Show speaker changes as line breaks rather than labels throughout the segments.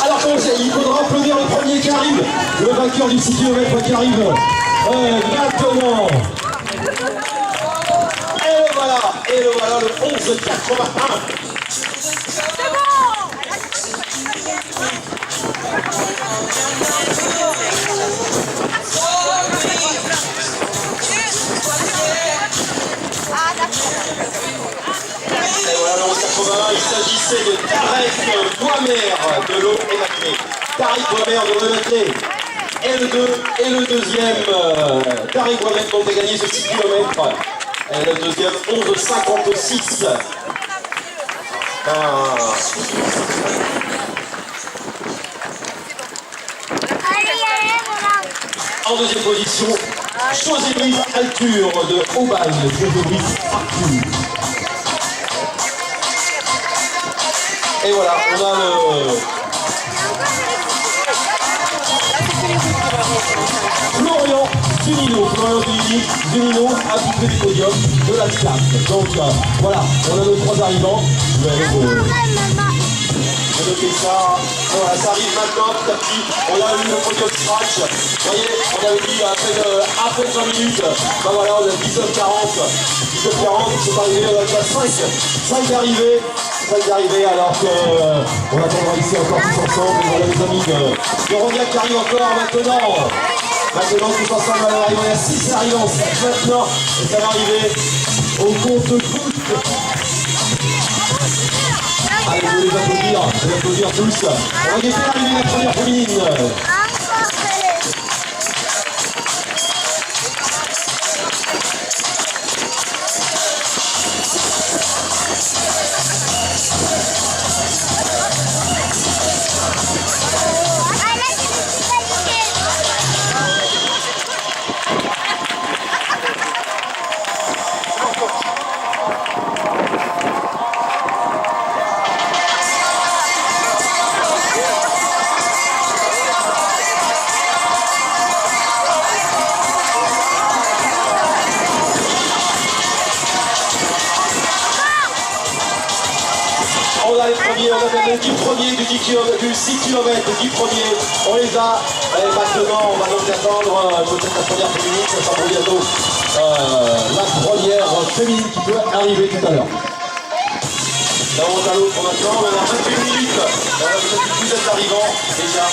Alors il faudra applaudir le premier qui arrive, le vainqueur du 6 km qui arrive maintenant. Et le voilà le 11,81. Et voilà le 11,81, il s'agissait de Tarek Boismer de l'eau évacuée. Tarek Boismer de l'eau évacuée. Et le deuxième, Tarek Boismer dont a gagné ce 6 km. Et le deuxième, 11,56. En deuxième position, José-Brice Alture de Aubagne. José-Brice Alture. Et voilà, on a le... Florian Zunino a bouclé du podium de la SCAF. Donc voilà, on a nos trois arrivants. Je vais noter ça. Voilà, ça arrive maintenant petit à petit. On a eu le podium scratch. Vous voyez, on avait dit à peine 20 minutes. Ben voilà, on a 19,40. 19,40, c'est arrivé, on a déjà 5 d'arrivée. 5 d'arrivée alors qu'on attendra ici encore tous ensemble. Et voilà les amis de Rognac qui arrive encore maintenant. Maintenant tous ensemble, on arrive, on a 6 arrivants, 7 maintenant. Et ça va arriver au compte-gouttes. Allez, vous les applaudir tous. On va guetter l'arrivée de la première féminine. On a les premiers, on a même les 10 premiers du 6 km, les 10 premiers, on les a. Et maintenant, on va donc attendre peut-être la première féminine, ça sera bientôt la première féminine qui peut arriver tout à l'heure. Là, on est à l'autre maintenant, on a 28 minutes, on a peut-être une dizaine d'arrivants déjà.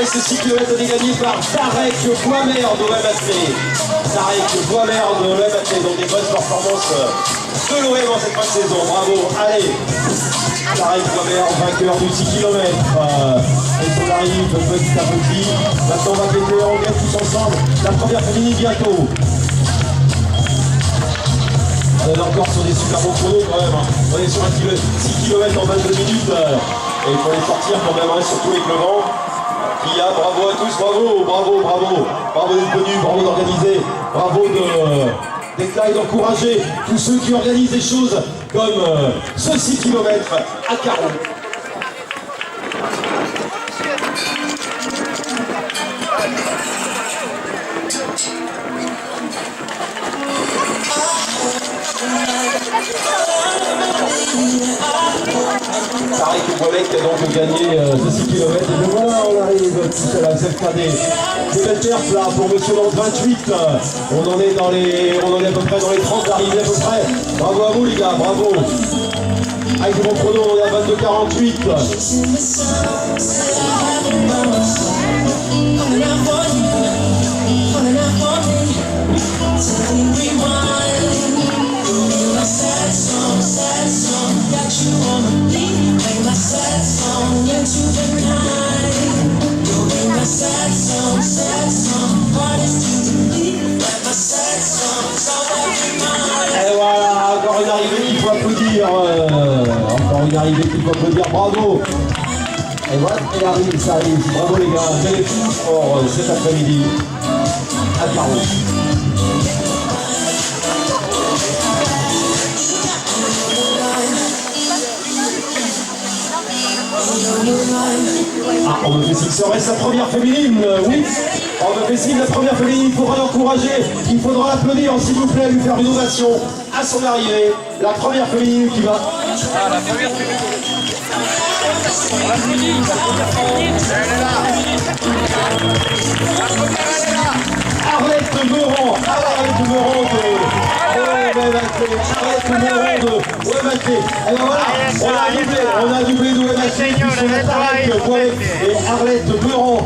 Ce 6 km est gagné par Tarek Boismer de l'OM. Tarek Boismer de l'OM, donc des bonnes performances de l'OM en cette fin de saison. Bravo, allez. Tarek Boismer, vainqueur du 6 km. Et on arrive petit à petit. Maintenant on va guetter, on guette tous ensemble. La première féminine bientôt. On est encore sur des super bons chronos quand même. On est sur un 6 km en 22 minutes. Et il faut les sortir quand même, surtout avec le vent. Bravo à tous, bravo d'être venus, bravo d'organiser, bravo d'être là et d'encourager tous ceux qui organisent des choses comme ce 6 km à Carreau. Tarek Boismer qui a donc gagné ce 6 km. Et bien voilà, on arrive tous à la ZKD. Des belles perfs là pour Monsieur Lance 28. On en est à peu près dans les 30 d'arrivée à peu près. Bravo à vous les gars, bravo. Avec mon chrono, on est à 22,48. arrivée qu'il faut applaudir, bravo. Et voilà, elle arrive, ça arrive. Bravo les gars, bel effort cet après-midi à Carreau. Ah, on me fait signe, serait-ce la première féminine? Oui. On me fait signe, la première féminine, il faudra l'encourager, il faudra l'applaudir, s'il vous plaît, lui faire une ovation à son arrivée. La première féminine qui va...
Ah, la première féminine. On l'applaudit, la première féminine. Elle est là. La première, elle est là.
Arlette Meurant, Arlette Meurant de Ouematlé. Et ben voilà, on a doublé de Ouematlé, et Arlette Meurant,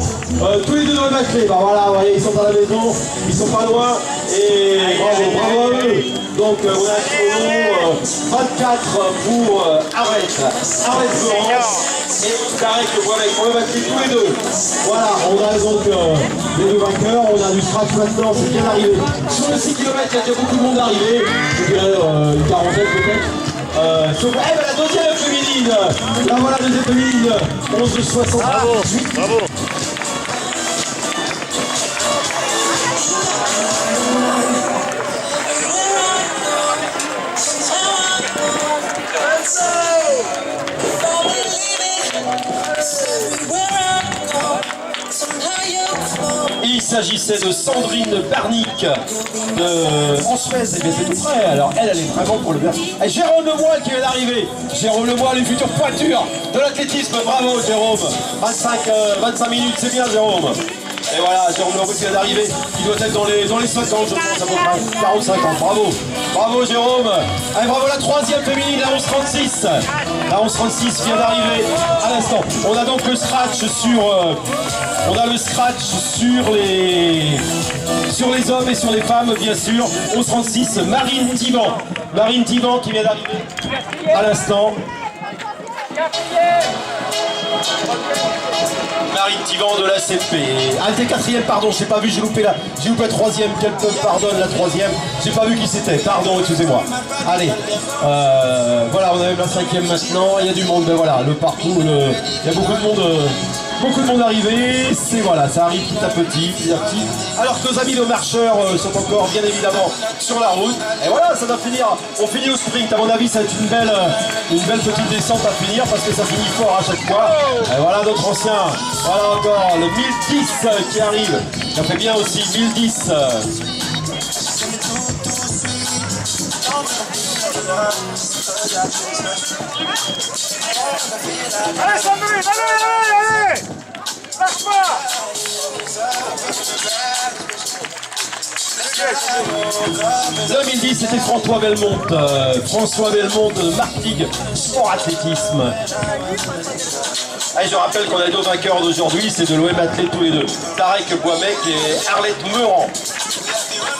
tous les deux de Ouematlé. Ben voilà, vous voyez, ils sont à la maison, ils sont pas loin, et bravo à eux. Donc on a un 24 pour Arlette Meurant et Tarek Boismec pour Ouematlé, tous les deux. Voilà, on a donc les deux vainqueurs, on a du scratch maintenant, c'est bien arrivé. Sur le 6 km, il y a déjà beaucoup de monde arrivé, je dirais une quarantaine peut-être. Sauf la deuxième féminine, la voilà deuxième féminine, 11,60.
Bravo, bravo.
Il s'agissait de Sandrine Barnick en Suède, et bien c'est tout près. Alors elle est vraiment pour le bien. Et Jérôme Lemoyle qui vient d'arriver. Jérôme Lemoyle, les futures pointures de l'athlétisme. Bravo Jérôme. 25 minutes, c'est bien Jérôme. Et voilà, Jérôme Lemoyle qui vient d'arriver. Il doit être dans les 50, je pense, à peu près. 40-50. Bravo. Bravo Jérôme. Allez, bravo la troisième féminine, la 11-36. La 11-36 vient d'arriver à l'instant. On a donc le scratch sur... on a le scratch sur les hommes et sur les femmes, bien sûr. 11-36, Marine Thiban. Marine Thiban qui vient d'arriver à l'instant. Marine Thiban de la CP. Ah, elle était quatrième, pardon, j'ai pas vu, j'ai loupé la troisième. Quelqu'un pardonne la troisième. J'ai pas vu qui c'était, pardon, excusez-moi. Allez, voilà, on a même la cinquième maintenant. Il y a du monde, ben voilà, le parcours, il y a beaucoup de monde. Beaucoup de monde arrivé, voilà, ça arrive petit à petit. Alors que nos amis de marcheurs sont encore bien évidemment sur la route. Et voilà, ça va finir, on finit au sprint. À mon avis, ça va être une belle petite descente à finir parce que ça finit fort à chaque fois. Et voilà notre ancien, voilà encore le 1010 qui arrive. Ça fait bien aussi, 1010.
Allez Sandrine, allez. Lâche pas.
2010, c'était François Belmonte de Martigues Sport Athlétisme. Allez, je rappelle qu'on a les deux vainqueurs d'aujourd'hui, c'est de l'Ouematlé tous les deux. Tarek Boismec et Arlette Meurant.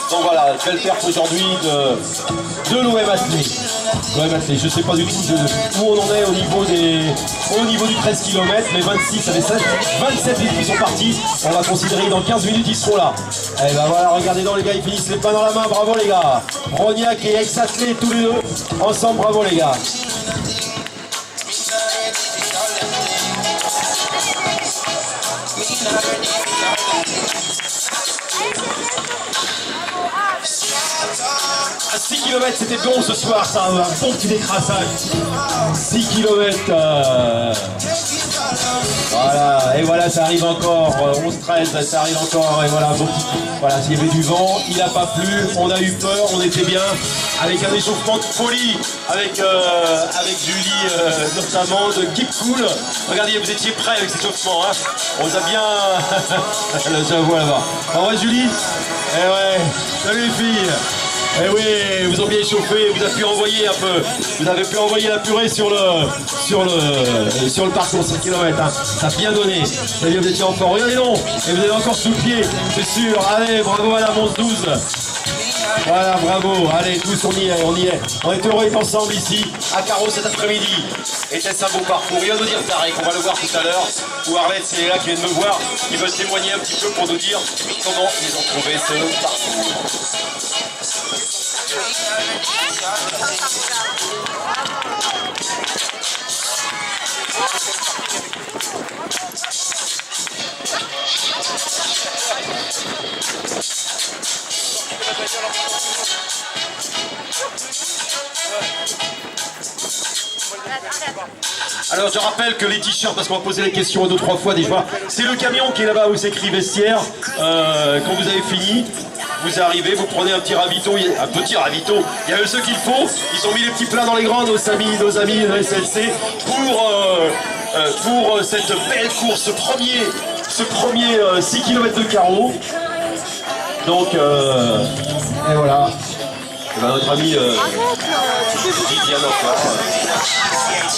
Donc voilà, belle perte aujourd'hui de l'Ouematlé. Je ne sais pas du tout où on en est au niveau du 13 km, mais 26 avec 27 litres qui sont partis. On va considérer dans 15 minutes ils seront là. Et ben voilà, regardez dans les gars, ils finissent les mains dans la main, bravo les gars. Rognac et ex-athlète tous les deux, ensemble, bravo les gars. À 6 km, c'était bon ce soir, ça, un bon petit décrassage. 6 km. Voilà, et voilà, ça arrive encore. 11-13, ça arrive encore. Et voilà, bon, voilà, s'il y avait du vent, il n'a pas plu, on a eu peur, on était bien. Avec un échauffement de folie, avec Julie notamment, de Keep Cool. Regardez, vous étiez prêts avec cet échauffement, hein. On vous a bien... Je vois là-bas. Au revoir Julie. Eh ouais, salut les filles. Eh oui, vous ont bien échauffé, vous avez pu envoyer un peu, vous avez pu envoyer la purée sur le parcours 5 km, hein. Ça a bien donné, ça veut dire que vous étiez en forme, regardez non, et vous avez encore sous le pied, c'est sûr, allez, bravo madame 11-12. Voilà, bravo, allez, tous on y est, on est heureux d'être ensemble ici, à Carreau cet après-midi. Était-ce un beau parcours? Il va nous dire Tarek, on va le voir tout à l'heure, ou Arlette, c'est là qui vient de me voir, qui veut témoigner un petit peu pour nous dire comment ils ont trouvé ce parcours. Alors je rappelle que les t-shirts, parce qu'on va poser les questions 2 ou 3 fois déjà, c'est le camion qui est là-bas où c'est écrit vestiaire. Quand vous avez fini, vous arrivez, vous prenez un petit ravito, un petit ravito. Il y a ceux qu'il faut, ils ont mis les petits plats dans les grands, nos amis de SLC, pour cette belle course, ce premier 6 km de carreau. Donc, et voilà. Et ben, notre ami Viviane encore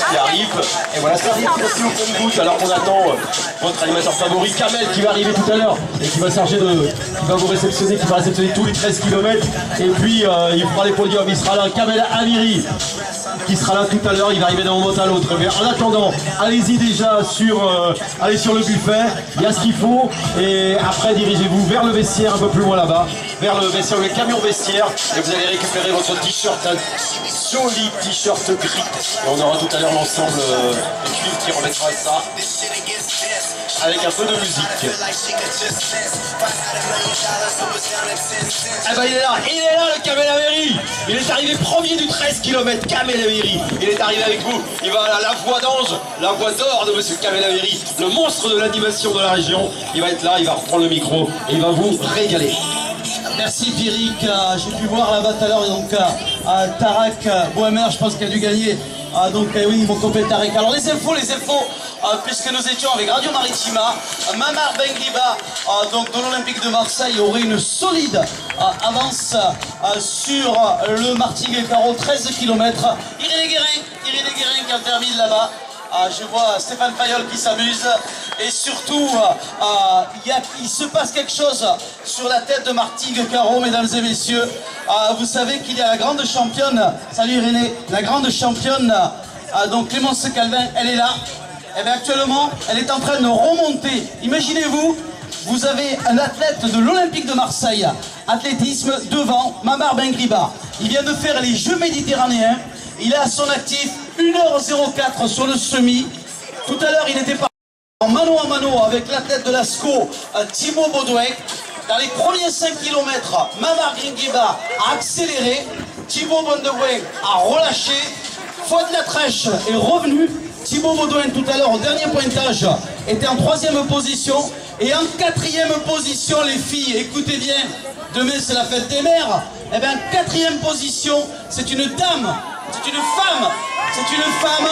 qui arrive. Et voilà, ça arrive aussi au compte-gouttes alors qu'on attend votre animateur favori Kamel qui va arriver tout à l'heure et qui va vous réceptionner, qui va réceptionner tous les 13 km. Et puis il fera les podiums, il sera là, Kamel Amiri qui sera là tout à l'heure, il va arriver d'un moment à l'autre. Mais en attendant, allez-y déjà allez sur le buffet, il y a ce qu'il faut. Et après dirigez-vous vers le vestiaire un peu plus loin là-bas, vers le vestiaire, le camion vestiaire, et vous allez récupérer votre t-shirt, un joli t-shirt gris. Et on aura tout à l'heure l'ensemble de cuivre qui remettra ça avec un peu de musique. Eh ben il est là le Kamel Amiri. Il est arrivé premier du 13 km, Kamel Amiri. Il est arrivé avec vous. Il va à la voix d'ange, la voix d'or de monsieur Kamel Amiri, le monstre de l'animation de la région. Il va être là, il va reprendre le micro et il va vous régaler.
Merci Pierrick, j'ai pu voir là-bas tout à l'heure donc Tarak Bohemer, je pense qu'il a dû gagner. Donc oui, mon copain Tarek. Alors les infos, puisque nous étions avec Radio Maritima, Mamar Benguiba, donc de l'Olympique de Marseille, aurait une solide avance sur le Martigues-Carreau, 13 km. Irénée Guérin qui en termine là-bas. Je vois Stéphane Fayol qui s'amuse et surtout il se passe quelque chose sur la tête de Martigues-Carreau, mesdames et messieurs. Vous savez qu'il y a la grande championne, salut Irénée, la grande championne, donc Clémence Calvin, elle est là. Et bien actuellement, elle est en train de remonter. Imaginez-vous, vous avez un athlète de l'Olympique de Marseille, athlétisme, devant Mamar Benguiba. Il vient de faire les Jeux méditerranéens. Il a à son actif 1h04 sur le semi. Tout à l'heure, il était en mano à mano avec l'athlète de l'ASCO, Thibaut Baudouin. Dans les premiers 5 km, Mamar Benguiba a accéléré. Thibaut Baudouin a relâché. Fouad Latrèche est revenu. Thibaut Baudouin, tout à l'heure, au dernier pointage, était en 3e position. Et en 4e position, les filles, écoutez bien, demain c'est la fête des mères. Eh bien, en 4e position, c'est une dame. C'est une femme,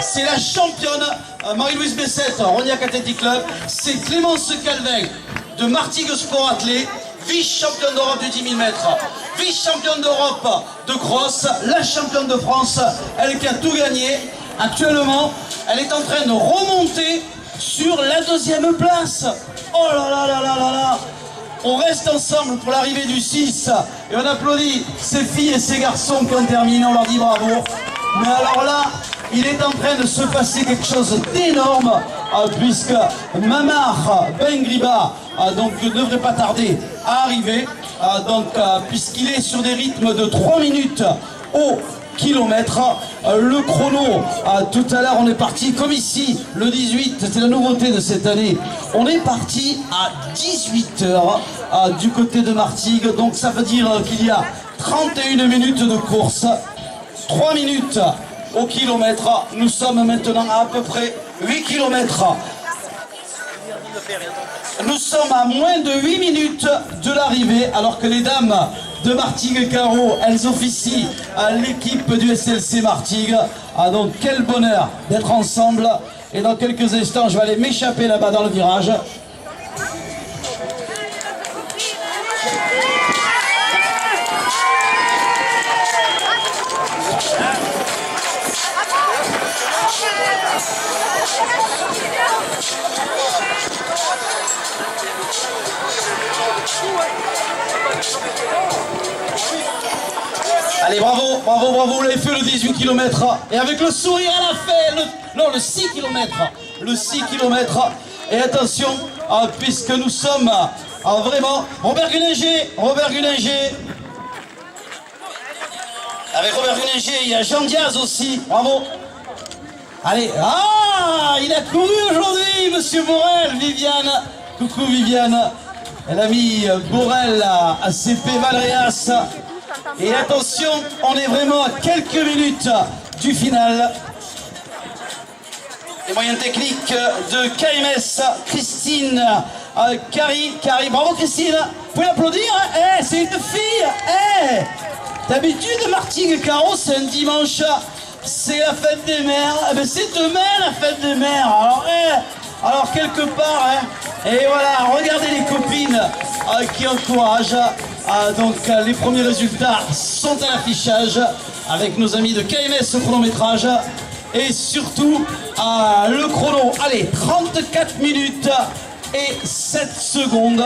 c'est la championne Marie-Louise Bessette, Rognac Athletic Club, c'est Clémence Calvin de Martigues Sport Athlé, vice-championne d'Europe du 10 000 mètres, vice-championne d'Europe de cross, la championne de France, elle qui a tout gagné. Actuellement, elle est en train de remonter sur la 2e place. Oh là là là là là là. On reste ensemble pour l'arrivée du 6 et on applaudit ces filles et ces garçons qui ont terminé, on leur dit bravo. Mais alors là, il est en train de se passer quelque chose d'énorme puisque Mamar Benguiba donc ne devrait pas tarder à arriver puisqu'il est sur des rythmes de 3 minutes au kilomètre. Le chrono, tout à l'heure on est parti comme ici, le 18, c'est la nouveauté de cette année, on est parti à 18h du côté de Martigues, donc ça veut dire qu'il y a 31 minutes de course, 3 minutes au kilomètre, nous sommes maintenant à peu près 8 km. Nous sommes à moins de 8 minutes de l'arrivée, alors que les dames de Martigues-Carreau, elles officient à l'équipe du SLC Martigues. Donc quel bonheur d'être ensemble. Et dans quelques instants, je vais aller m'échapper là-bas dans le virage. Allez, bravo, bravo, bravo, vous l'avez fait le 18 km. Et avec le sourire à la fin, le 6 km. Le 6 km. Et attention, puisque nous sommes vraiment... Robert Guninger. Avec Robert Guninger, il y a Jean Diaz aussi. Bravo. Allez, il a couru aujourd'hui, monsieur Borel, Viviane. Coucou Viviane. L'ami Borel à CP Valréas. Et attention, on est vraiment à quelques minutes du final. les moyens techniques de KMS, Christine Carrie. Bravo Christine, vous pouvez l'applaudir, hein. C'est une fille. D'habitude, Martigues Carreau, c'est un dimanche, c'est la fête des mères. C'est demain la fête des mères. Alors quelque part, et voilà, regardez les copines qui encouragent. Donc les premiers résultats sont à l'affichage avec nos amis de KMS chronométrage. Et surtout, le chrono, allez, 34 minutes et 7 secondes.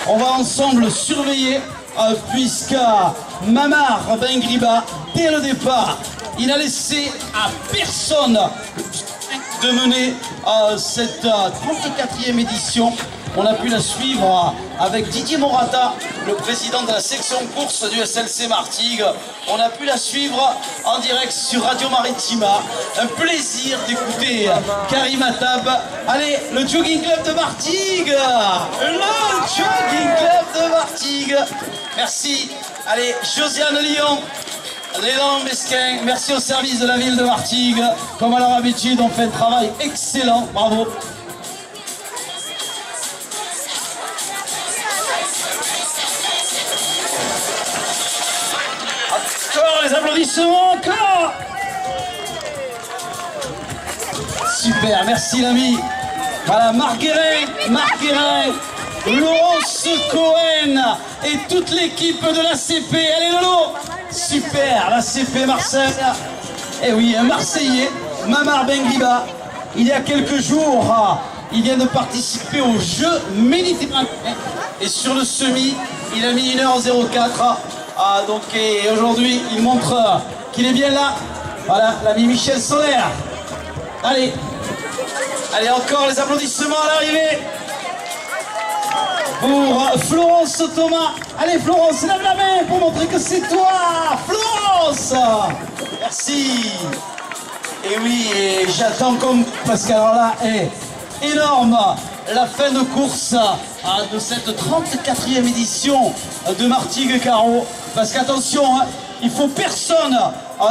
On va ensemble surveiller, puisque Mamar Bengriba, dès le départ, il a laissé à personne de mener cette 34e édition. On a pu la suivre avec Didier Morata, le président de la section course du SLC Martigues. On a pu la suivre en direct sur Radio Maritima. Un plaisir d'écouter Karim Attab. Allez, le Jogging Club de Martigues. Le Jogging Club de Martigues. Merci. Allez, Josiane Lyon. Léon Mesquin, merci au service de la ville de Martigues. Comme à leur habitude, on fait un travail excellent. Bravo. Encore les applaudissements, encore. Super, merci l'ami. Voilà, Marc Guérin, Laurence Cohen et toute l'équipe de l'ACP. Allez Lolo. Super, l'ACP Marseille. Et oui, un Marseillais, Mamar Bengriba, il y a quelques jours, il vient de participer au jeu méditerranéen. Et sur le semi, il a mis 1h04. Donc aujourd'hui, il montre qu'il est bien là. Voilà, l'ami Michel Solaire. Allez, encore les applaudissements à l'arrivée. Pour Florence Thomas. Allez Florence, lève la main pour montrer que c'est toi, Florence. Merci. Et oui, et j'attends comme, parce qu'alors là, énorme, la fin de course de cette 34e édition de Martigues Carreau. Parce qu'attention, il faut personne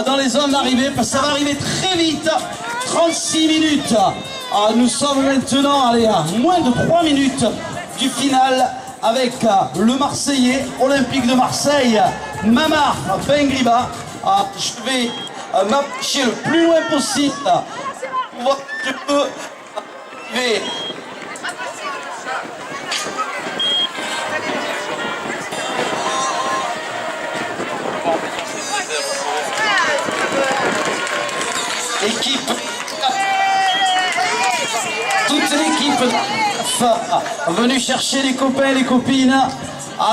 dans les zones d'arrivée, parce que ça va arriver très vite. 36 minutes. Nous sommes maintenant à moins de 3 minutes du final avec le Marseillais olympique de Marseille, Mamar Bengriba. Je vais m'approcher le plus loin possible pour voir si je peux arriver. Équipe, toute l'équipe venue chercher les copains et les copines.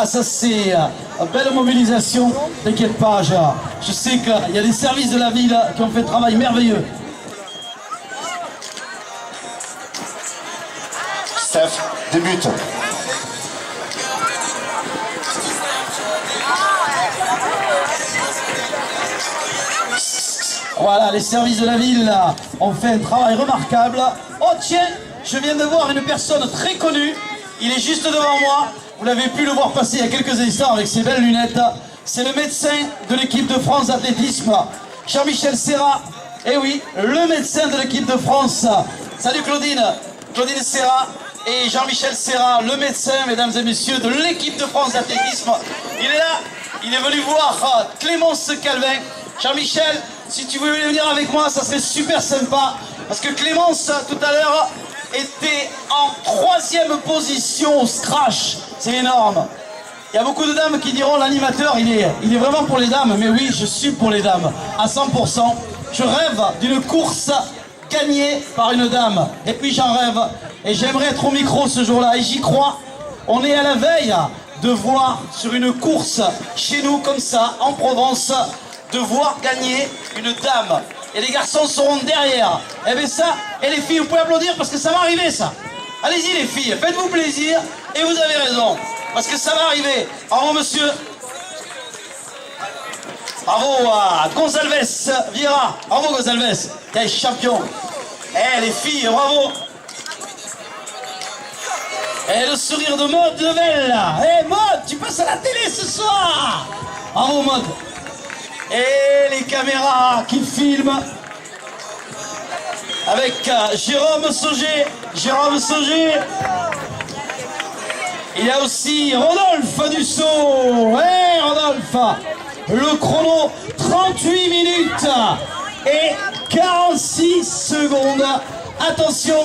Ça c'est belle mobilisation. T'inquiète pas, je sais qu'il y a des services de la ville qui ont fait un travail merveilleux.
Steph, débute.
Voilà, les services de la ville ont fait un travail remarquable. Oh tiens, je viens de voir une personne très connue. Il est juste devant moi. Vous l'avez pu le voir passer il y a quelques instants avec ses belles lunettes. C'est le médecin de l'équipe de France d'athlétisme, Jean-Michel Serra. Eh oui, le médecin de l'équipe de France. Salut Claudine. Claudine Serra et Jean-Michel Serra, le médecin, mesdames et messieurs, de l'équipe de France d'athlétisme. Il est là. Il est venu voir Clémence Calvin. Jean-Michel, si tu voulais venir avec moi, ça serait super sympa. Parce que Clémence, tout à l'heure, était en 3e position au scratch. C'est énorme. Il y a beaucoup de dames qui diront l'animateur, il est vraiment pour les dames. Mais oui, je suis pour les dames, à 100%. Je rêve d'une course gagnée par une dame. Et puis j'en rêve. Et j'aimerais être au micro ce jour-là. Et j'y crois. On est à la veille de voir sur une course chez nous, comme ça, en Provence, de voir gagner une dame. Et les garçons seront derrière. Et bien ça, et les filles, vous pouvez applaudir parce que ça va arriver ça. Allez-y les filles, faites-vous plaisir. Et vous avez raison, parce que ça va arriver. Bravo monsieur. Bravo à Gonzalves Vieira. Bravo Gonzalves, t'es champion. Eh les filles, bravo. Et le sourire de Maud Level. Eh Maud, tu passes à la télé ce soir. Bravo Maud. Et les caméras qui filment. avec Jérôme Sauger. Jérôme Sauger. Il y a aussi Rodolphe Dussault. Hey Rodolphe. Le chrono 38 minutes et 46 secondes. Attention,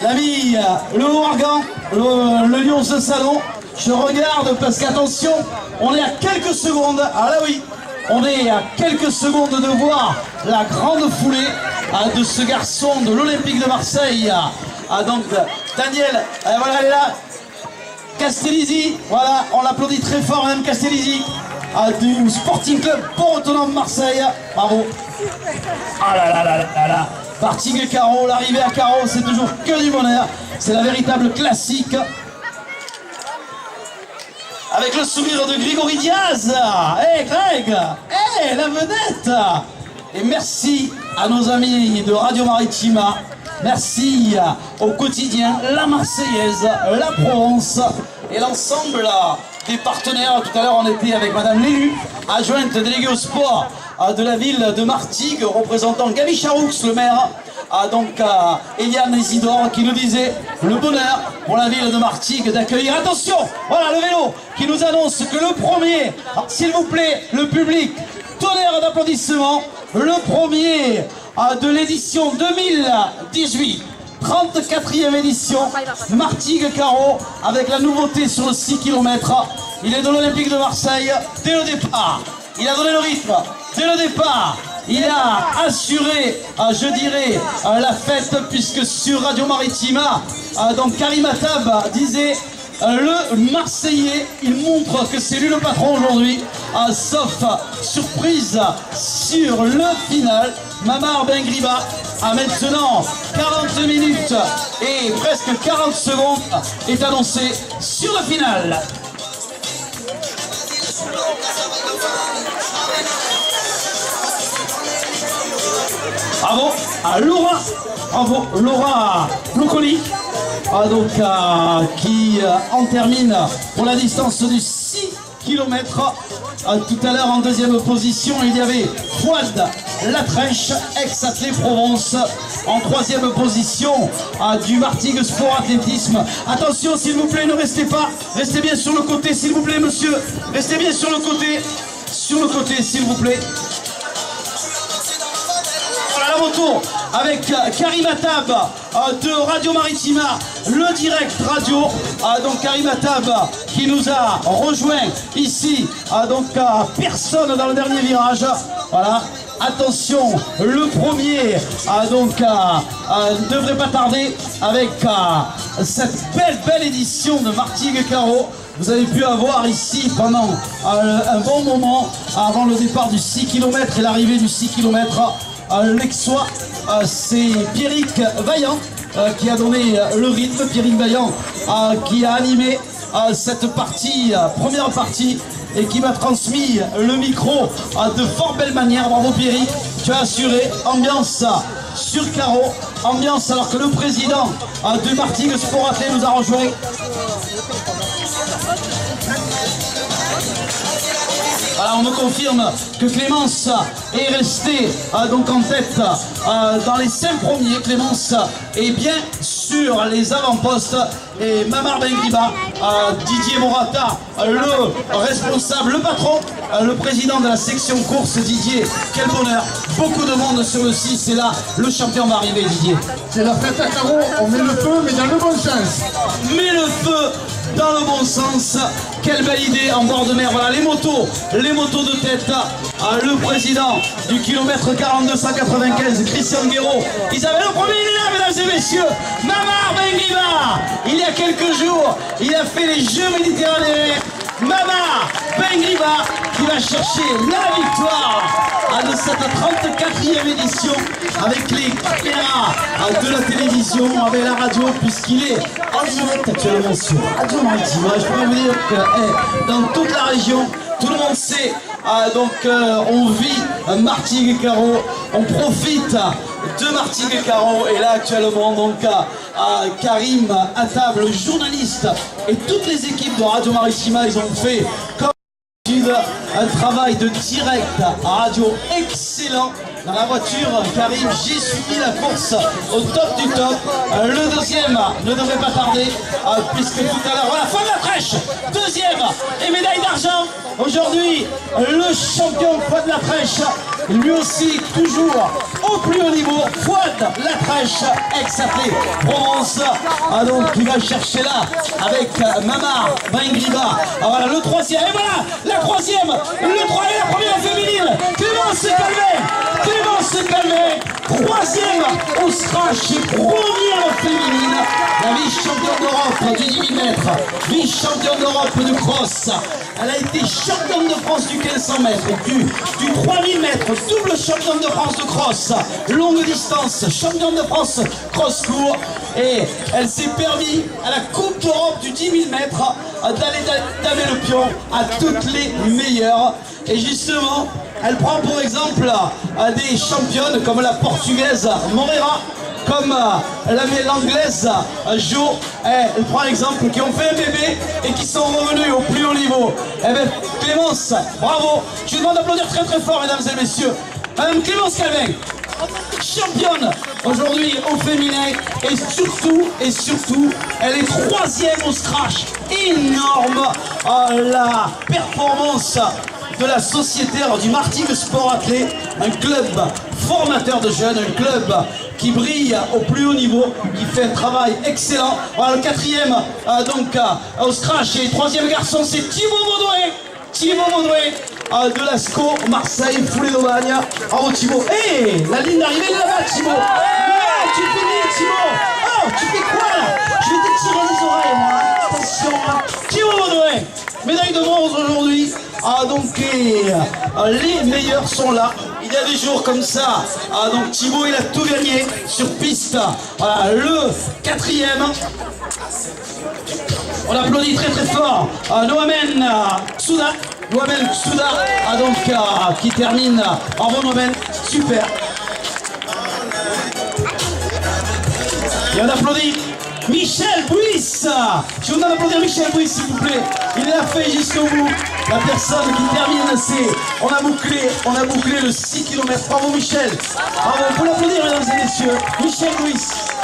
l'ami, le Ouargan, le lion de salon. Je regarde parce qu'attention, on est à quelques secondes. Ah là oui, on est à quelques secondes de voir la grande foulée de ce garçon de l'Olympique de Marseille. Donc Daniel, voilà, elle est là. Castellizzi, voilà, on l'applaudit très fort, même Castellizzi, du Sporting Club Port Autonome de Marseille. Bravo. Ah là là là là là. Martigues Caro, l'arrivée à Caro, c'est toujours que du bonheur. C'est la véritable classique. Avec le sourire de Grégory Diaz. Hey Greg, hey la vedette. Et merci à nos amis de Radio Maritima. Merci au quotidien, la Marseillaise, la Provence et l'ensemble des partenaires. Tout à l'heure, on était avec Madame l'élu, adjointe déléguée au sport de la ville de Martigues, représentant Gaby Charoux, le maire, donc Eliane Isidore, qui nous disait le bonheur pour la ville de Martigues d'accueillir. Attention, voilà le vélo qui nous annonce que le premier, s'il vous plaît, le public, tonnerre d'applaudissements, le premier de l'édition 2018, 34e édition, Martigues Caro, avec la nouveauté sur le 6 km. Il est de l'Olympique de Marseille dès le départ. Il a donné le rythme dès le départ. Il a assuré, je dirais, la fête, puisque sur Radio Maritima, donc Karim Attab disait le Marseillais, il montre que c'est lui le patron aujourd'hui, sauf surprise sur le final. Mamar Bengriba a maintenant 40 minutes et presque 40 secondes est annoncé sur le final. Bravo à Laura, bravo Laura Locoli, qui en termine pour la distance du 6 km. Tout à l'heure en deuxième position, il y avait Fouad Latrèche, ex-athlète Provence. En troisième position du Martigues Sport Athlétisme. Attention s'il vous plaît, ne restez pas, restez bien sur le côté s'il vous plaît monsieur, restez bien sur le côté s'il vous plaît. Voilà la moto avec Karim Attab de Radio Maritima, le direct radio. Donc Karim Attab qui nous a rejoint ici, personne dans le dernier virage. Voilà. Attention, le premier ne devrait pas tarder avec cette belle édition de Martigues Caro. Vous avez pu avoir ici pendant un bon moment avant le départ du 6 km et l'arrivée du 6 km. L'Exois, c'est Pierrick Vaillant qui a donné le rythme. Pierrick Vaillant qui a animé cette partie, première partie, et qui m'a transmis le micro de fort belle manière. Bravo Pierrick, tu as assuré. Ambiance sur Caro, ambiance alors que le président de Martigues Sport Athlé nous a rejoint. Voilà, on me confirme que Clémence est restée en tête dans les 5 premiers. Clémence est bien sur les avant-postes. Et Mamar Bengriba, Didier Morata, le responsable, le patron, le président de la section course. Didier, quel bonheur, beaucoup de monde sur le 6, et là, le champion va arriver. Didier,
c'est la fête à Caro, on met le feu mais dans le bon sens.
Mais le feu dans le bon sens. Quelle belle idée en bord de mer. Voilà les motos de tête. Le président du kilomètre 4295, Christian Guéraud. Isabelle le premier, il est là, mesdames et messieurs. Mamar Bengriba, il y a quelques jours, il a fait les Jeux méditerranéens. Mamar Bengriba qui va chercher la victoire de cette 34e édition avec les caméras de la télévision, avec la radio, puisqu'il est en direct actuellement sur Radio Maritima. Je pourrais vous dire que dans toute la région, tout le monde sait, on vit Martigues Caro, on profite de Martigues Caro, et là actuellement Karim Attab, le journaliste, et toutes les équipes de Radio Maritima, ils ont fait comme un travail de direct radio excellent. dans la voiture qui arrive. J'ai suivi la course au top du top. Le deuxième ne devrait pas tarder, puisque tout à l'heure, voilà, fin de la Trèche. Deuxième et médaille d'argent. Aujourd'hui, le champion Fouad Latrèche, lui aussi toujours au plus haut niveau. Fouad Latrèche, Aix-Saclay-Provence. Donc il va chercher là avec Mamar Baingriba. Voilà le troisième. Et voilà la troisième, le troisième, la première féminine. Clémence Calvet. Clémence Calvet, troisième au scratch et première féminine. La vice-championne d'Europe du 10 000 mètres, vice-championne d'Europe du cross. Elle a été championne de France du 1500 mètres, du 3000 mètres, double championne de France de cross, longue distance, championne de France cross court. Et elle s'est permis à la Coupe d'Europe du 10 000 mètres d'aller damer le pion à toutes les meilleures. Et justement, elle prend pour exemple des championnes comme la portugaise Moreira, comme l'anglaise Jo. Elle prend l'exemple, qui ont fait un bébé et qui sont revenus au plus haut niveau. Eh bien, Clémence, bravo. Je vous demande d'applaudir très très fort, mesdames et messieurs. Madame Clémence Calvet, championne aujourd'hui au féminin, et surtout, elle est troisième au scratch. Énorme la performance de la Sociétaire du Martigues Sport Athlé, un club formateur de jeunes, un club qui brille au plus haut niveau, qui fait un travail excellent. Voilà le quatrième au scratch, et le troisième garçon c'est Thibaut Baudouin. Thibaut Baudouin de la SCO Marseille, foulée d'Aubagne. Bravo Thibaut. Hé, la ligne d'arrivée est là-bas Thibaut. Ouais, tu finis Thibaut. Oh, tu fais quoi là? Je vais te tirer les oreilles moi. Attention. Thibaut Baudouin, médaille de bronze aujourd'hui. Donc les meilleurs sont là. Il y a des jours comme ça. Donc Thibaut il a tout gagné sur piste. Voilà le quatrième. On applaudit très très fort Noamen Souda. Noamen Souda qui termine en bon Noamen. Super. Et on applaudit Michel Bouis. Je vous demande d'applaudir Michel Bouis s'il vous plaît. Il l'a fait jusqu'au bout. La personne qui termine, c'est... On a bouclé le 6 km. Bravo Michel. Bravo, vous pouvez l'applaudir mesdames et messieurs. Michel Bouis.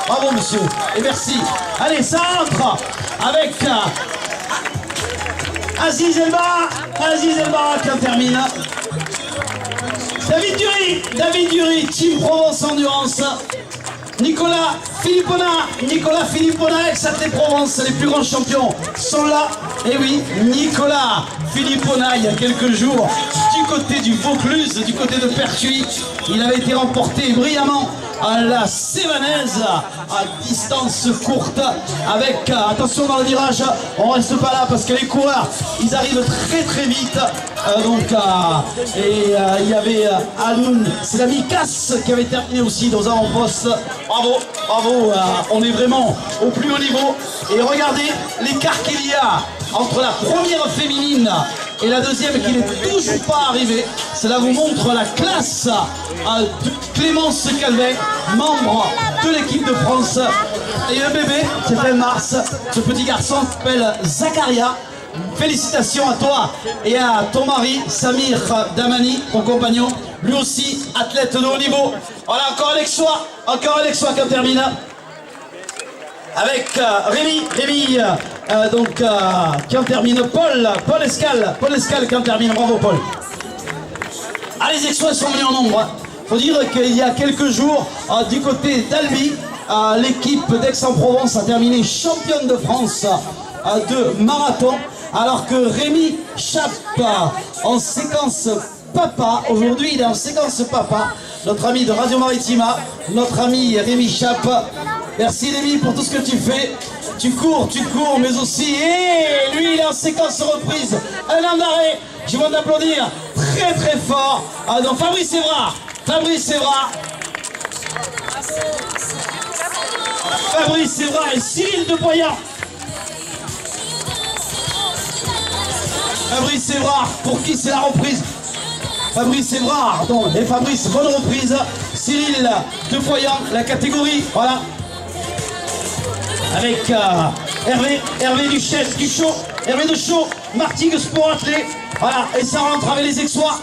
Bravo monsieur. Et merci. Allez, ça entre avec Aziz Elba qui en termine. David Dury, Team Provence Endurance. Nicolas Philippona, Aix-Saclay-Provence, les plus grands champions sont là. Et oui, Nicolas Philippona, il y a quelques jours, du côté du Vaucluse, du côté de Pertuis, il avait été remporté brillamment à la Cévanaise à distance courte avec, attention dans le virage, on reste pas là parce que les coureurs, ils arrivent très très vite. Il y avait Aloun, c'est l'ami Cass qui avait terminé aussi dans avant-poste. Bravo, on est vraiment au plus haut niveau. Et regardez l'écart qu'il y a entre la première féminine et la deuxième qui n'est toujours pas arrivée. Cela vous montre la classe de Clémence Calvet, membre de l'équipe de France. Et un bébé qui s'appelle Mars, ce petit garçon s'appelle Zakaria. Félicitations à toi et à ton mari Samir Damani, ton compagnon, lui aussi athlète de haut niveau. Voilà, encore un Aixois qui en termine avec Rémi qui en termine, Paul Escal qui en termine. Bravo Paul. Ah, les Aixois sont venus en nombre. Faut dire qu'il y a quelques jours du côté d'Albi, l'équipe d'Aix-en-Provence a terminé championne de France de marathon. Alors que Rémi Chappe en séquence papa, aujourd'hui il est en séquence papa, notre ami de Radio Maritima, notre ami Rémi Chappe. Merci Rémi pour tout ce que tu fais. Tu cours, mais aussi, et lui il est en séquence reprise, un an d'arrêt. Je vous demande d'applaudir très très fort. Donc Fabrice Evra et Cyril Depoyant. Fabrice Évrard, pour qui c'est la reprise? Fabrice Évrard, et Fabrice, bonne reprise. Cyril Depoyant, la catégorie, voilà. Avec Hervé Duchot, Martigues Sport Athlé. Voilà, et ça rentre avec les Aixois.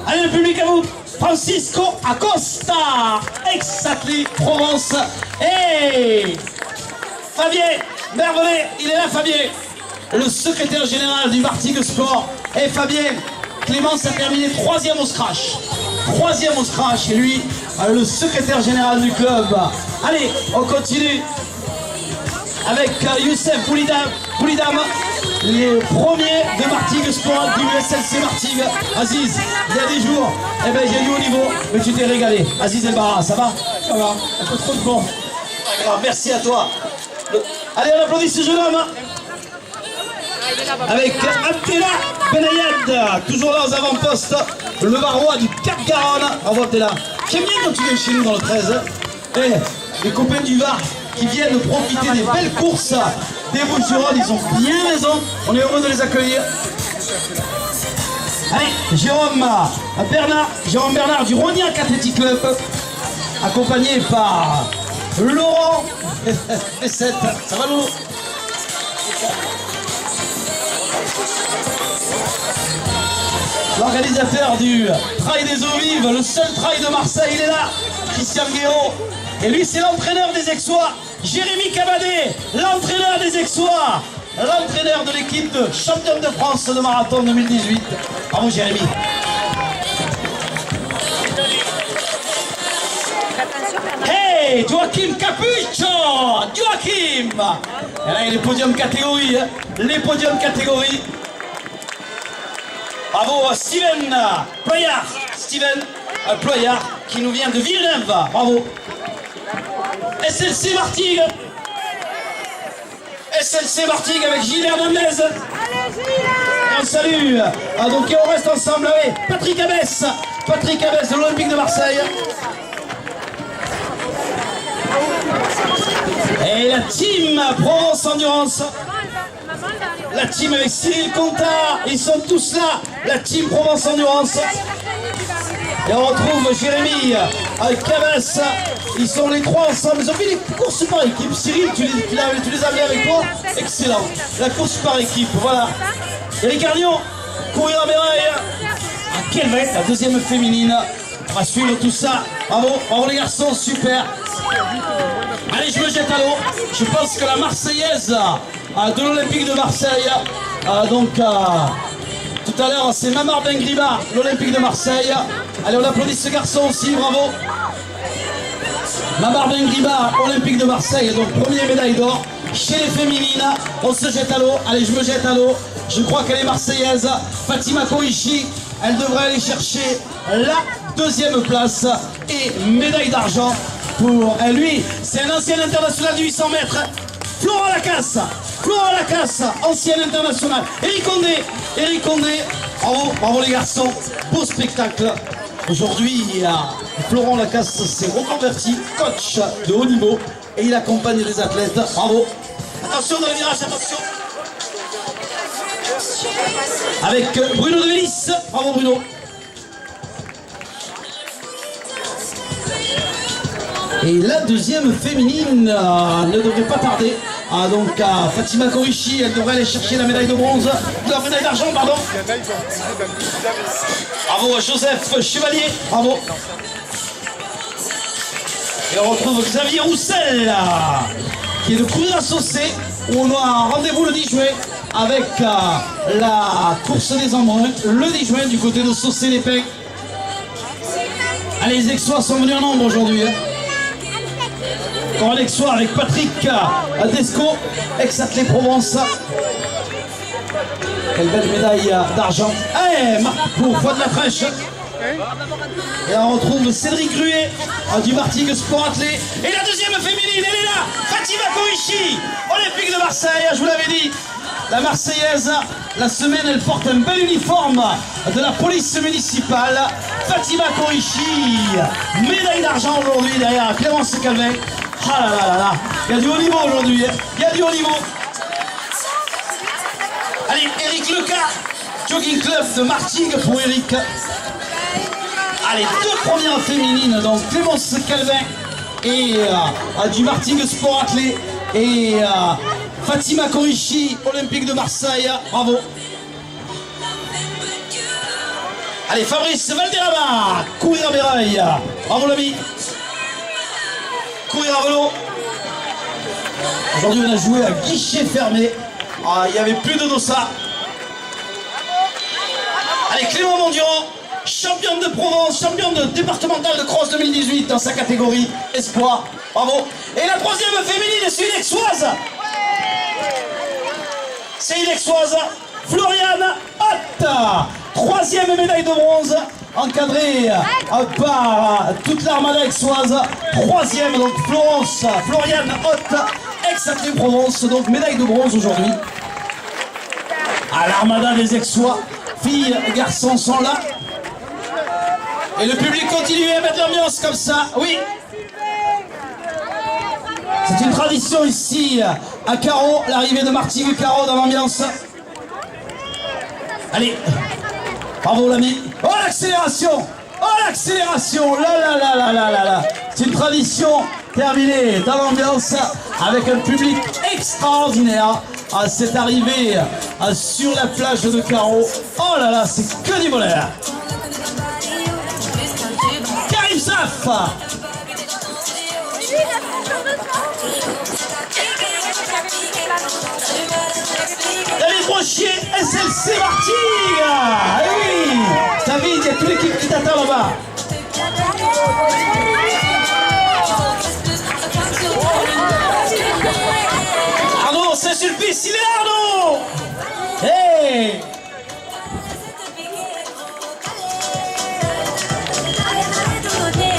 Allez le public à vous. Francisco Acosta, ex-athlète Provence. Et Fabien Mervelet, il est là Fabien, le secrétaire général du Martigues Sport. Et Fabien, Clémence a terminé 3e au scratch. 3e au scratch et lui, le secrétaire général du club. Allez, on continue avec Youssef Boulidam, les premiers de Martigues Sport du SLC Martigues. Aziz, il y a des jours, eh ben j'ai eu au niveau, mais tu t'es régalé. Aziz Elbara, ça va? Ça va, un peu trop de bon. Pas grave, merci à toi. Allez, on applaudit ce jeune homme. Avec Abdella Benayed, toujours là aux avant-postes, le Varois du Cap-Garonne. Bravo Abdella. J'aime bien quand tu viens chez nous dans le 13. Et les copains du Var qui viennent profiter des belles courses des Bouches-du-Rhône, ils ont bien raison. On est heureux de les accueillir. Allez, Jérôme Bernard du Rognac Athletic Club, accompagné par Laurent P7. Ça va Laurent? L'organisateur du Trail des Eaux Vives, le seul trail de Marseille, il est là, Christian Guéraud. Et lui, c'est l'entraîneur des Aixois, Jérémy Cabadet, l'entraîneur des Aixois, l'entraîneur de l'équipe de champion de France de marathon 2018. Bravo Jérémy. Hey, Joachim Capuccio, Joachim. Et là, il y a les podiums catégories, hein. Les podiums catégories. Bravo Steven Ployard, qui nous vient de Villeneuve. Bravo. SLC Martigues. SLC Martigues avec Gilles Hernandez. On salue. Donc on reste ensemble avec Patrick Abès de l'Olympique de Marseille. Et la team Provence Endurance. La team avec Cyril Contard, ils sont tous là, la team Provence Endurance. Et on retrouve Jérémy avec Cabas, ils sont les trois ensemble, ils ont fait des courses par équipe. Cyril, tu les as mis avec toi? Excellent, la course par équipe, voilà. Eric Carnion, courir à Béraille. Ah, quelle va être la deuxième féminine? On va suivre tout ça, bravo les garçons, super. Allez, je me jette à l'eau. Je pense que la Marseillaise de l'Olympique de Marseille, tout à l'heure, c'est Mamar Bengriba, l'Olympique de Marseille. Allez, on applaudit ce garçon aussi, bravo. Mamar Bengriba, Olympique de Marseille, donc première médaille d'or. Chez les féminines, on se jette à l'eau. Allez, je me jette à l'eau. Je crois qu'elle est marseillaise. Fatima Koichi, elle devrait aller chercher la deuxième place et médaille d'argent pour lui. C'est un ancien international du 800 mètres. Florent Lacasse, ancien international. Eric Condé, bravo les garçons, beau spectacle. Aujourd'hui, Florent Lacasse s'est reconverti, coach de haut niveau, et il accompagne les athlètes. Bravo. Attention dans le virage, attention. Avec Bruno Delis, bravo Bruno. Et la deuxième féminine ne devrait pas tarder. Fatima Koichi, elle devrait aller chercher la médaille de bronze, la médaille d'argent, pardon. Bravo à Joseph Chevalier, bravo. Et on retrouve Xavier Roussel, qui est de courir à Saucé, où on a un rendez-vous le 10 juin avec la course des embruns, le 10 juin du côté de Saucé-les-Pins. Allez, les Aixois sont venus en nombre aujourd'hui. Encore un Aixois avec Patrick Desco, ex-athlète Provence. Quelle belle médaille d'argent. Allez, pour Foy de la Fraîche. Et on retrouve Cédric Ruet du Martigues Sport Athlé. Et la deuxième féminine, elle est là, Fatima Koichi, Olympique de Marseille, je vous l'avais dit. La Marseillaise, la semaine, elle porte un bel uniforme de la police municipale. Fatima Koichi, médaille d'argent aujourd'hui derrière Clémence Calvin. Ah là là là là, il y a du haut niveau aujourd'hui, il y a du haut niveau. Allez, Eric Leca, Jogging Club de Martigues pour Eric. Allez, deux premières féminines, donc Clémence Calvin et du Martigues Sport Athlé et Fatima Koichi, Olympique de Marseille, bravo. Allez, Fabrice Valderrama, courir à Béraille. Bravo l'ami. Courir à vélo. Aujourd'hui, on a joué à guichet fermé. Ah, il n'y avait plus de dossard. Allez, Clément Mondurand, championne de Provence, championne de départementale de cross 2018 dans sa catégorie espoir. Bravo. Et la troisième féminine, c'est une Aixoise. C'est une Aixoise, Floriane Hott. Troisième médaille de bronze, encadrée par toute l'armada aixoise. Troisième, donc Floriane Hott, ex-Athée-Provence, donc médaille de bronze aujourd'hui. À l'armada des Aixois, filles et garçons sont là. Et le public continue à mettre l'ambiance comme ça, oui. C'est une tradition ici à Carreau, l'arrivée de Martigues Carreau dans l'ambiance. Allez, bravo l'ami. Oh l'accélération, oh l'accélération, là. C'est une tradition terminée dans l'ambiance avec un public extraordinaire. À cette arrivée sur la plage de Carreau. Oh là là, c'est que du bonheur. Karim Saf. David Brochier, SLC Martigues. Eh oui, David, il y a toute l'équipe qui t'attend là-bas. Arnaud, Saint-Sulpice, il est là, Arnaud. Hey.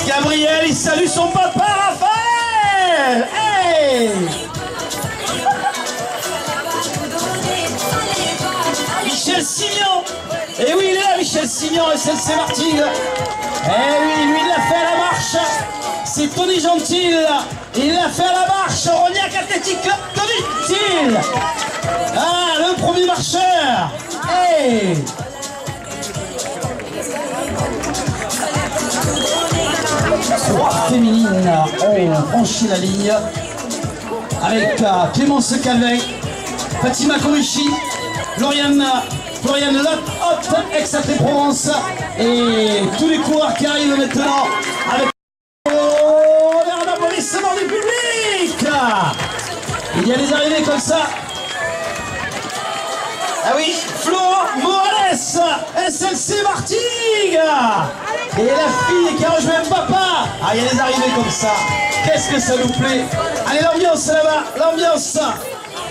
Gabriel, il salue son papa, Raphaël. Hey. Michel Signon. Et oui, il est là, Michel Signon, SLC Martigues. Eh oui, lui, il l'a fait à la marche. C'est Tony Gentil. Il l'a fait à la marche. Rognac Athlétique Club, Tony Gentil. Ah, le premier marcheur. Hey. Trois féminines ont franchi la ligne avec Clémence Calveille, Fatima Kourichi, Floriane Hott, ex-Athée-Provence, et tous les coureurs qui arrivent maintenant avec un applaudissement du public. Il y a des arrivées comme ça. Ah oui, Flo Morales, SLC Martigues. Et la fille qui a rejoint papa. Ah, il y a des arrivées comme ça. Qu'est-ce que ça nous plaît. Allez, l'ambiance là-bas, l'ambiance.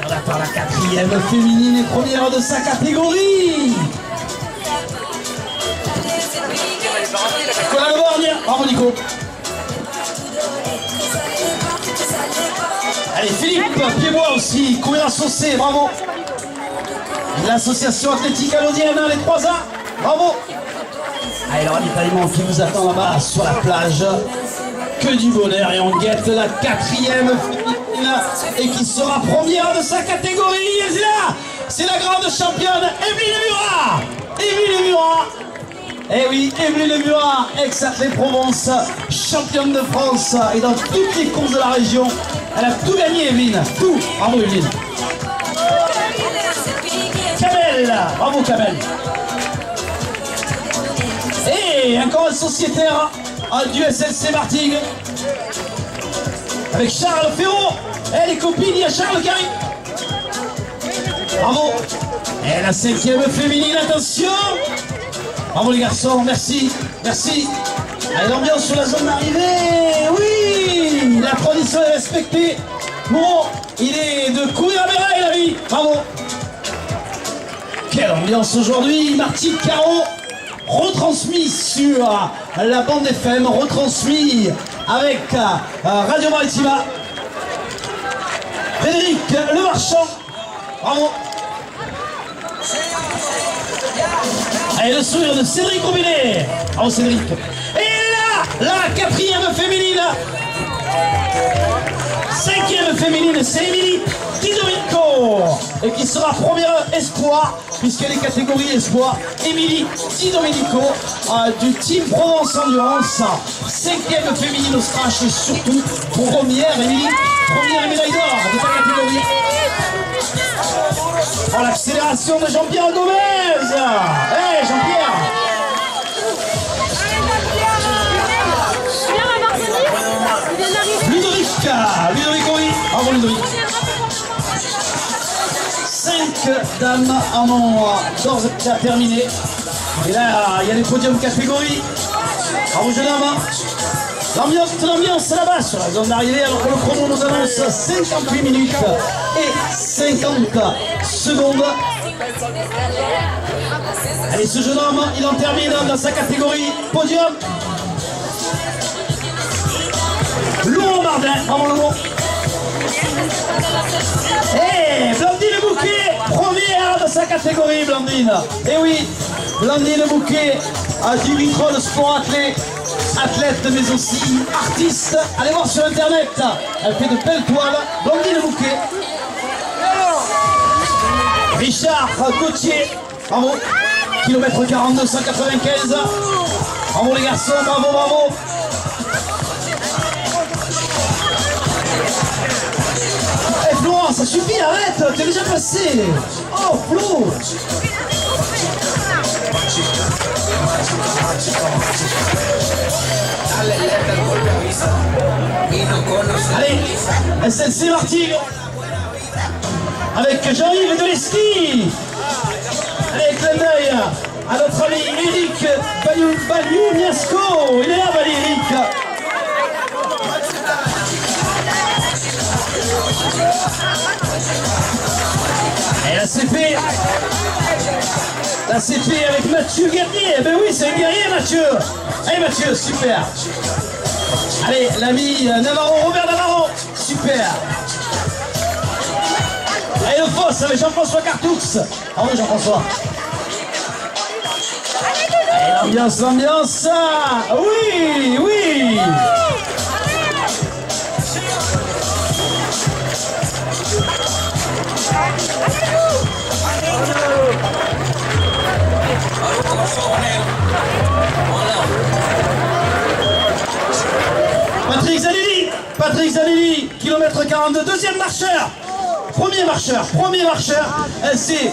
On attend la quatrième féminine et première de sa catégorie. Nicolas Leborgne. Bravo Nico. Allez, Philippe Piedbois aussi, courir associé, bravo. L'association athlétique alaudienne, les 3A, bravo. Allez, le ravitaillement qui vous attend là-bas sur la plage. Que du bonheur, et on guette la quatrième féminine et qui sera première de sa catégorie. Elle est là, c'est la grande championne Evelyne Murat. Evelyne Murat. Eh oui, Evelyne Murat, ex-Athée-Provence, championne de France et dans toutes les courses de la région. Elle a tout gagné, Evelyne, tout. Bravo Evelyne. Kamel, bravo Kamel. Et encore un sociétaire du SLC Martigues avec Charles Ferraud. Et les copines, il y a Charles qui arrive. Bravo. Et la cinquième féminine, attention. Bravo les garçons, merci, merci. Allez, l'ambiance sur la zone d'arrivée, oui. La tradition est respectée. Bon, il est de courir à Béraille, la vie. Bravo. Quelle ambiance aujourd'hui, Martigues Carreau, retransmis sur la bande FM, retransmis avec Radio Maritima. Frédéric Le Marchand, bravo. Allez, le sourire de Cédric Robinet, bravo Cédric. Et là, la quatrième féminine, cinquième féminine, c'est Émilie Di Domenico, et qui sera première espoir, puisqu'elle est catégorie espoir. Émilie Di Domenico du Team Provence Endurance, cinquième féminine au scratch, et surtout première Émilie, première médaille d'or de ta catégorie. Oh, l'accélération de Jean-Pierre Gomez. Hey Jean-Pierre. fonderie. 5 dames en ont d'ores et déjà terminé. Et là, il y a les podiums catégories. Bravo jeune homme. L'ambiance là-bas sur la zone d'arrivée, alors que le chrono nous annonce 58 minutes et 50 secondes. Allez, ce jeune homme, il en termine dans sa catégorie podium. Laurent Bardin, bravo Laurent. Et Blandine Bouquet, première dans sa catégorie, Blandine. Et oui, Blandine Bouquet a du micro de sport athlète, mais aussi artiste. Allez voir sur internet, elle fait de belles toiles. Blandine Bouquet. Richard Gauthier, bravo. Kilomètre 42, 195. Bravo les garçons, bravo, bravo. Eh Florent, ça suffit, arrête, t'es déjà passé. Oh Flo. Allez, SNC Martigues avec Jean-Yves Deleski. Allez, clin d'œil à notre ami Eric Baliou-Niasco. Il est là, Eric. Et là c'est fait. Là c'est fait avec Mathieu Guerrier. Ben oui, c'est un guerrier Mathieu. Allez Mathieu, super. Allez, l'ami Navarro, Robert Navarro, super. Allez le Foss avec Jean-François Cartoux. Ah oui Jean-François. Allez l'ambiance. Oui, oui. Patrick Zanelli, kilomètre 42, deuxième marcheur. Premier marcheur, c'est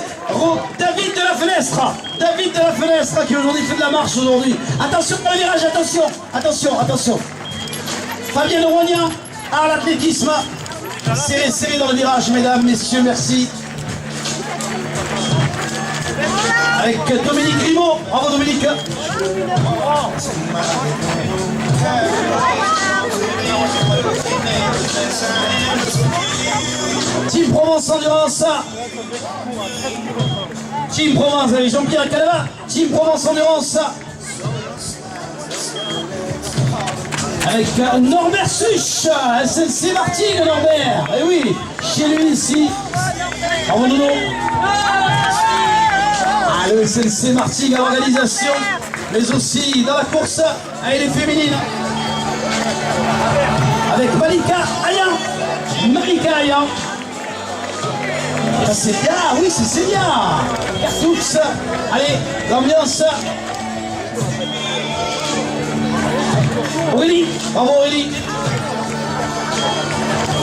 David de la Fenestre. David de la Fenestre qui aujourd'hui fait de la marche aujourd'hui. Attention pour le virage, attention. Fabien Leroignan, à l'athlétisme. Serré dans le virage, mesdames, messieurs, merci. Avec Dominique Grimaud. Bravo Dominique. Team Provence Endurance. Team Provence avec Jean-Pierre Calava. Team Provence Endurance. Avec Norbert Such, SNC Martigues Norbert. Et oui, chez lui ici. Bravo Nono. Ah, le SNC Martigues à l'organisation, mais aussi dans la course avec les féminines. Avec Malika Ayan. C'est bien, oui, c'est bien. Cartoux. Allez, l'ambiance. Aurélie, bravo Aurélie.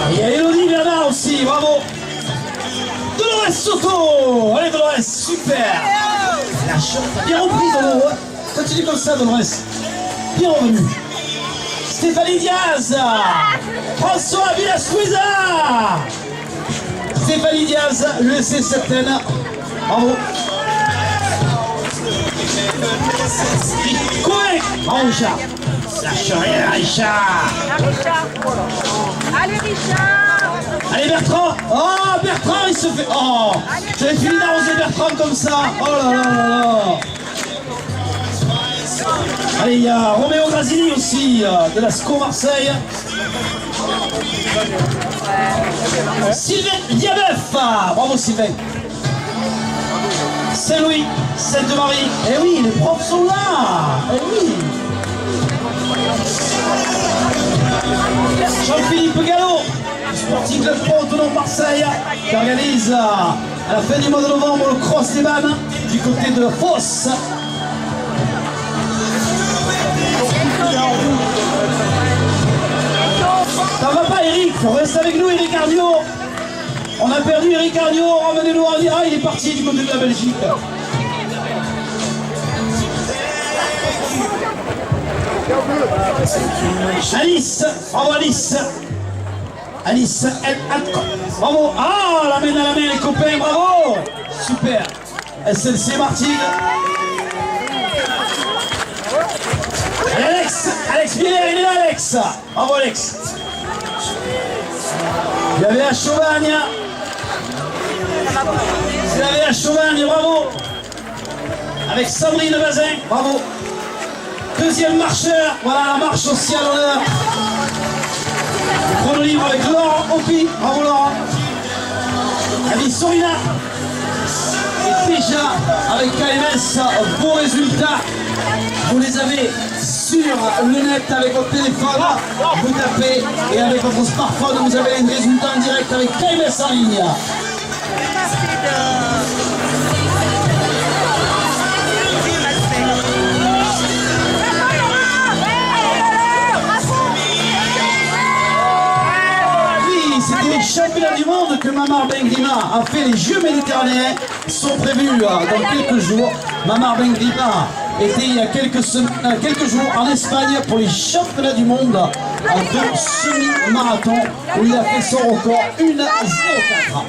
Et il y a Elodie Bernard aussi, bravo. Dolores Soto. Allez Dolores, super. La chante, bien repris Dolores. Continue comme ça Dolores. Bien revenu. Stéphanie Diaz. François Villas-Louisa. Stéphanie Diaz, l'UEC Septaine. Bravo. Coé. Bravo Richard. Lâche rien Richard.
Allez Richard.
Allez Bertrand. Oh Bertrand il se fait. Oh. J'avais fini d'arroser Bertrand comme ça. Oh là là là là. Allez, il y a Roméo Grasini aussi, de la SCO Marseille. Sylvain Diabeuf, bravo Sylvain. Saint-Louis, Sainte-Marie. Eh oui, les profs sont là. Eh oui. Jean-Philippe Gallo, Sporting Club Pro Autonome Marseille, qui organise à la fin du mois de novembre le cross des Vannes du côté de Fosse. Ça va pas Eric, reste avec nous Eric Arnaud. On a perdu Eric Arnaud, ramenez-le. Ah, il est parti du côté de la Belgique. Alice, bravo Alice. Alice El Alco. Bravo. Ah, la main à la main les copains, bravo. Super. SLC Martigues. Allez, Alex Miller, il est là Alex. Bravo Alex. Il y avait à Chauvagne. Il y avait à Chauvagne, bravo. Avec Sandrine Bazin, bravo. Deuxième marcheur, voilà la marche aussi à l'honneur. Chrono libre avec Laurent Opie, bravo Laurent. Ami Sorina. Et déjà avec KMS, beaux résultats. Vous les avez sur le net avec votre téléphone. Vous tapez et avec votre smartphone, vous avez les résultats en direct avec KMS en ligne. C'était les championnats du monde que Mamar Bengrima a fait. Les Jeux méditerranéens sont prévus dans quelques jours. Mamar Bengrima était il y a quelques jours en Espagne pour les championnats du monde de semi-marathon où il a fait son record 1:04.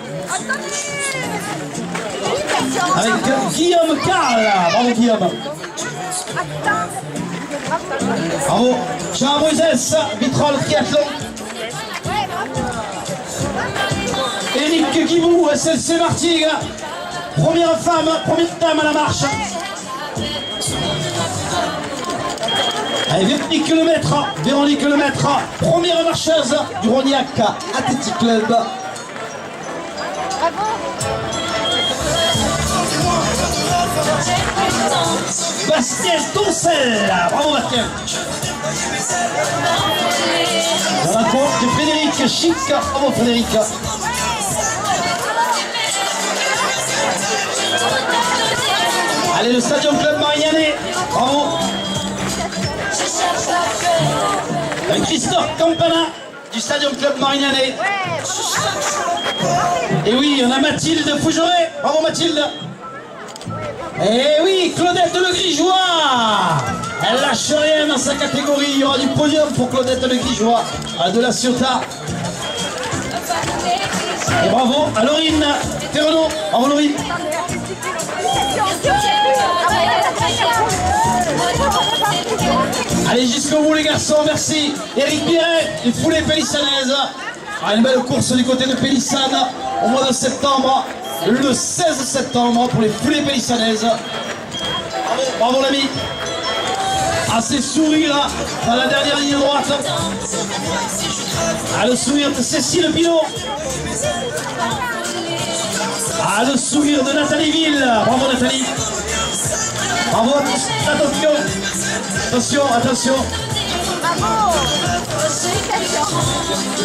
Avec Guillaume Carl. Bravo Guillaume. Bravo. Jean Bruzès, Vitrolles Triathlon. Éric Guibou, SLC Martigues. Première femme, première dame à la marche. Allez, Véronique Lemaître, première marcheuse du Rognac Athletic Club. Bastien Toncel, bravo Bastien. Dans la course de Frédéric Chic, bravo Frédéric. Allez, le Stadium Club Marignane, bravo. Christophe Campana du Stadium Club Marignane. Et oui, on a Mathilde Fougeret, bravo Mathilde. Et oui, Claudette Le Grigeois. Elle lâche rien dans sa catégorie. Il y aura du podium pour Claudette Le Grigeois de la Ciotat. Et bravo à Laurine Ferronneau. Bravo Laurine. Allez jusqu'au bout les garçons, merci. Eric Biret, les foulées pélissanaises. Une belle course du côté de Pélissane au mois de septembre. Le 16 septembre pour les foulées pélissanaises. Bravo, bravo l'ami. Assez sourire là, dans la dernière ligne droite. Ah, le sourire de Cécile Pinot. Ah, le sourire de Nathalie Ville. Bravo Nathalie. Bravo à tous. Attention. Attention, attention.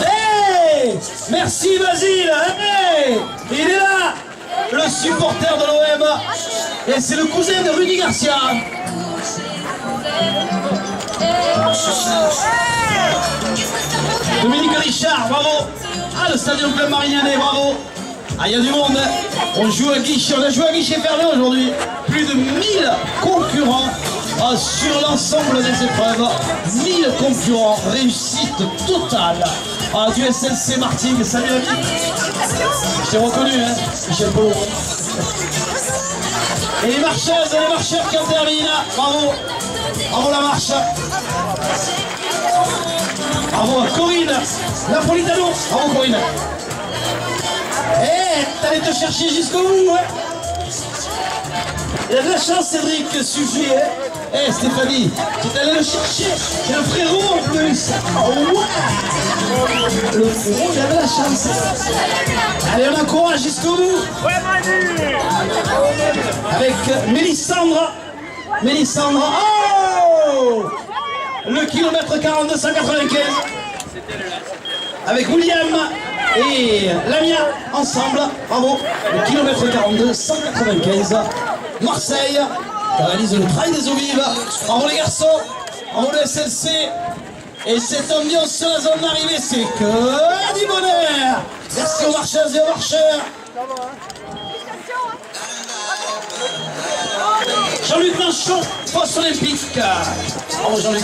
Hey, merci Basile. Hey, il est là. Le supporter de l'OM. Et c'est le cousin de Rudy Garcia. Dominique Richard, bravo. Ah, le Stadium Club Marignane, bravo. Ah, il y a du monde. On joue à guichet, on a joué à guichet fermé aujourd'hui. Plus de 1000 concurrents sur l'ensemble des épreuves. 1000 concurrents, réussite totale. Ah, du SLC Martigues, salut l'ami. Je t'ai reconnu, hein, Michel Polo. Et les marcheuses et les marcheurs qui en terminent, bravo. Bravo la marche. Bravo Corinne Napolitano. Bravo Corinne. Eh, t'allais te chercher jusqu'au bout, hein. Il a de la chance, Cédric Sujet, hein. Eh, Stéphanie, tu t'allais le chercher. C'est un frérot en plus. Oh, ouais. Le frérot, il a de la chance. Allez, on encourage jusqu'au bout. Avec Mélissandre. Mélissandre. Oh, le kilomètre 42 195. Avec William et Lamia ensemble, bravo, le kilomètre 42, 195, Marseille, qui réalise le trail des eaux vives. Bravo les garçons, bravo le SLC, et cette ambiance sur la zone d'arrivée, c'est que du bonheur. Merci aux marcheuses et aux marcheurs. Jean-Luc Manchon, poste olympique. Bravo Jean-Luc.